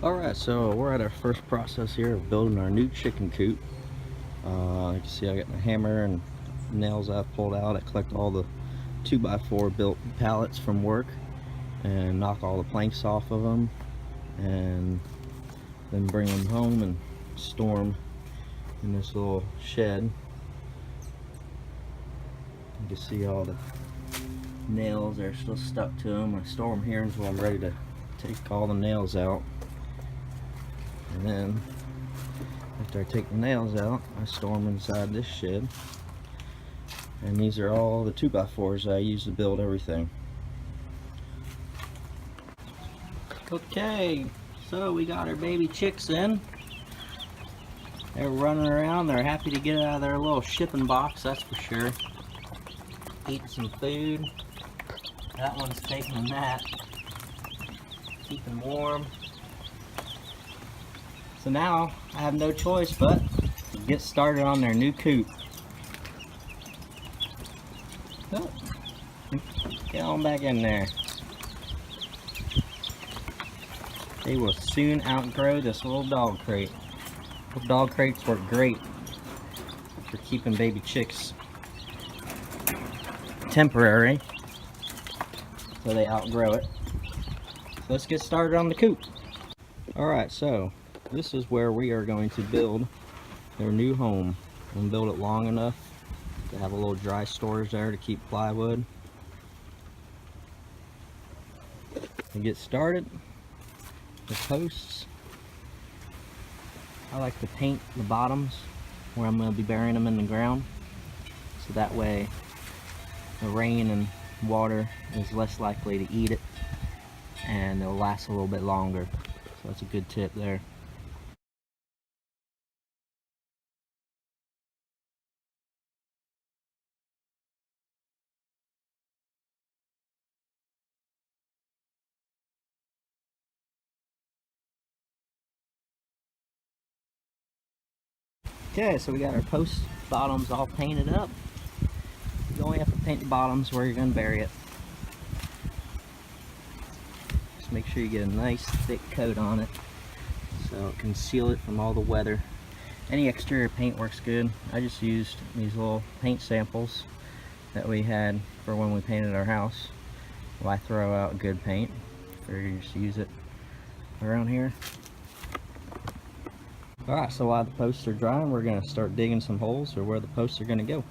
Alright, so we're at our first process here of building our new chicken coop. You can see I got my hammer and nails I've pulled out. I collect all the 2x4 built pallets from work and knock all the planks off of them, and then bring them home and store them in this little shed. You can see all the nails are still stuck to them. I store them here until I'm ready to take all the nails out. And then after I take the nails out, I store them inside this shed. And these are all the 2x4s I use to build everything. Okay, so we got our baby chicks in. They're running around. They're happy to get out of their little shipping box, that's for sure. Eating some food. That one's taking a nap. Keeping warm. So now I have no choice but to get started on their new coop. Oh, get on back in there. They will soon outgrow this little dog crate. Little dog crates work great for keeping baby chicks temporary, so they outgrow it. So let's get started on the coop. Alright, so this is where we are going to build their new home. I'm going to build it long enough to have a little dry storage there to keep plywood. To get started, the posts, I like to paint the bottoms where I'm going to be burying them in the ground, so that way the rain and water is less likely to eat it and it'll last a little bit longer. So that's a good tip there. Okay, so we got our post bottoms all painted up. You only have to paint the bottoms where you're going to bury it. Just make sure you get a nice thick coat on it so it can seal it from all the weather. Any exterior paint works good. I just used these little paint samples that we had for when we painted our house. Why throw out good paint? Figure just use it around here. Alright, so while the posts are drying, we're going to start digging some holes for where the posts are going to go.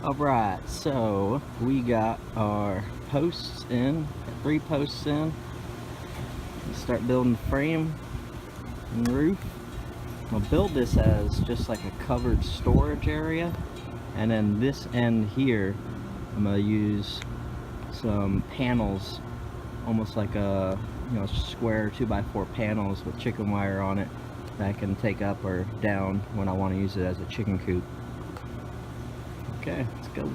Alright, so we got our posts in, 3 posts in. Let's start building the frame and the roof. I'm going to build this as just like a covered storage area, and then this end here I'm going to use some panels, almost like a square 2x4 panels with chicken wire on it that I can take up or down when I want to use it as a chicken coop. Okay, let's go.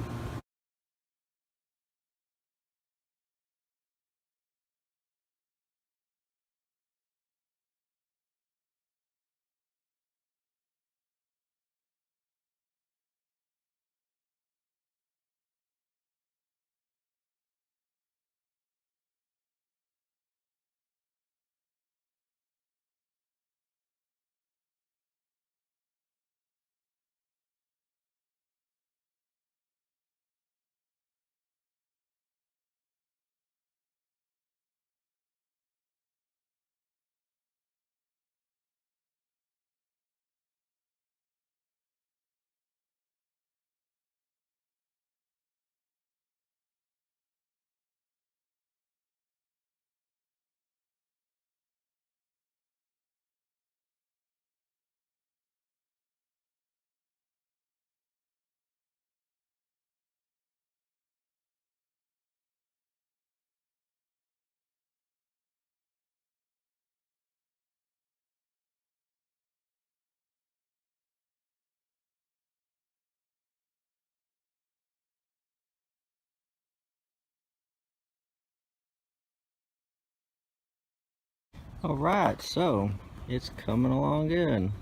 Alright, so it's coming along good.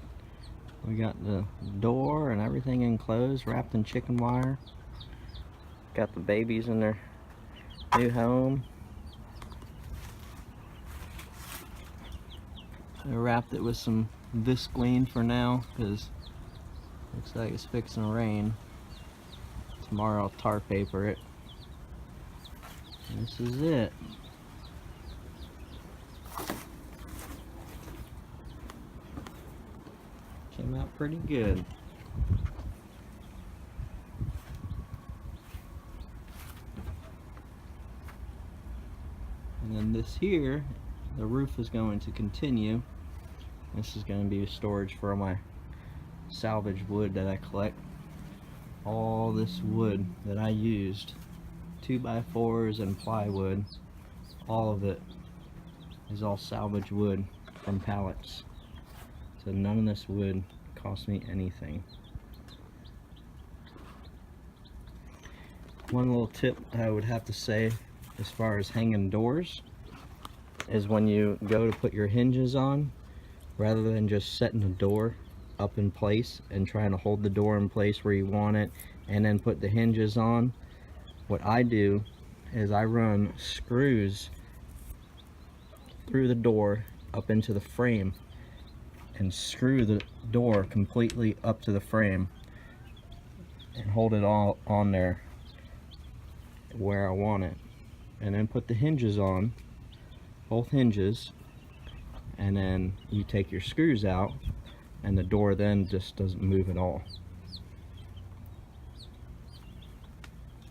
We got the door and everything enclosed, wrapped in chicken wire. Got the babies in their new home. I wrapped it with some visqueen for now because looks like it's fixing to rain. Tomorrow I'll tar paper it. And this is it. Came out pretty good. And then this here, the roof is going to continue. This is going to be storage for my salvage wood that I collect. All this wood that I used, 2x4s and plywood, all of it is all salvage wood from pallets. So none of this wood cost me anything. One little tip I would have to say as far as hanging doors is when you go to put your hinges on, rather than just setting the door up in place and trying to hold the door in place where you want it and then put the hinges on, what I do is I run screws through the door up into the frame and screw the door completely up to the frame and hold it all on there where I want it, and then put the hinges on, both hinges, and then you take your screws out and the door then just doesn't move at all.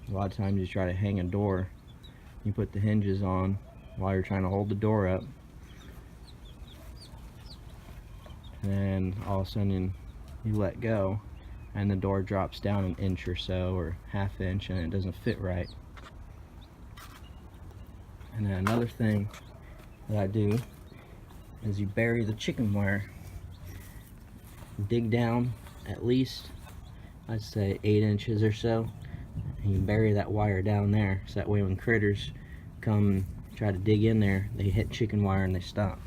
A lot of times you try to hang a door, you put the hinges on while you're trying to hold the door up, and all of a sudden you let go and the door drops down an inch or so, or half inch, and it doesn't fit right. And then another thing that I do is you bury the chicken wire. Dig down at least, I'd say 8 inches or so, and you bury that wire down there, so that way when critters come and try to dig in there, they hit chicken wire and they stop.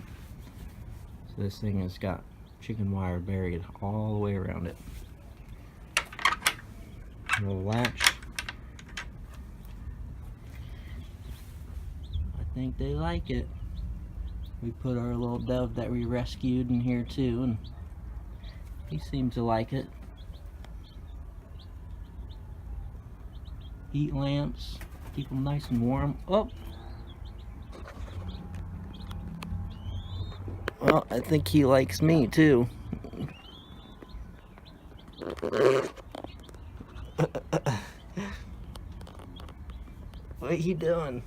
So this thing has got chicken wire buried all the way around it. A little latch. I think they like it. We put our little dove that we rescued in here too, and he seems to like it. Heat lamps, keep them nice and warm. Oh! Well, I think he likes me too. What are you doing?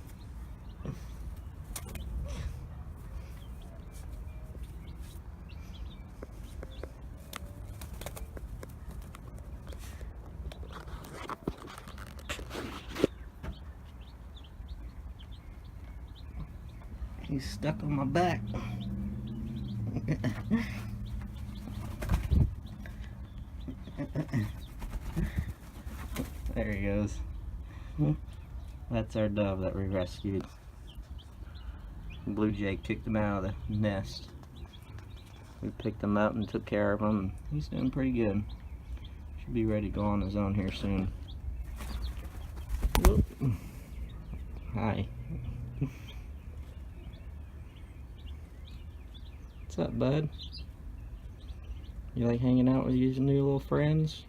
He's stuck on my back. There he goes. That's our dove that we rescued. Blue jay kicked him out of the nest. We picked him up and took care of him. He's doing pretty good. Should be ready to go on his own here soon. Whoop. Hi. What's up, bud? You like hanging out with your new little friends?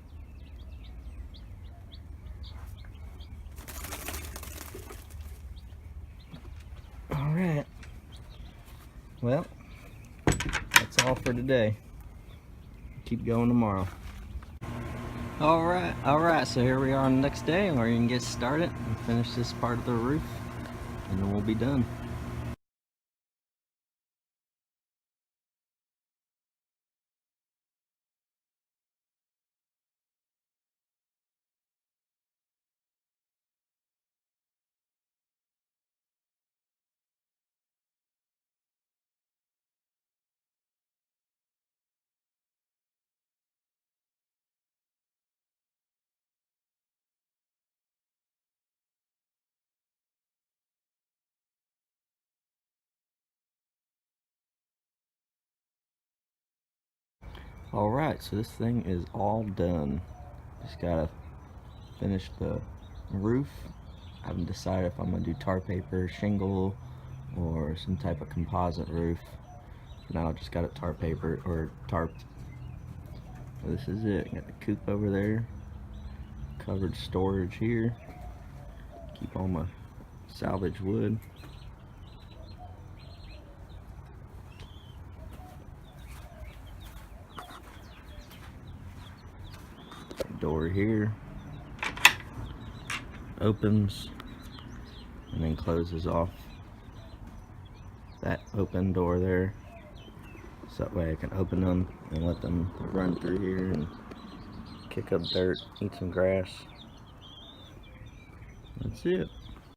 Alright. Well, that's all for today. Keep going tomorrow. Alright, so here we are on the next day where you can get started and finish this part of the roof, and then we'll be done. Alright, so this thing is all done. Just gotta finish the roof. I haven't decided if I'm gonna do tar paper, shingle, or some type of composite roof. For now I just got it tar paper or tarped. So this is it. Got the coop over there. Covered storage here. Keep all my salvage wood. Door here. Opens and then closes off that open door there. So that way I can open them and let them run through here and kick up dirt, eat some grass. That's it.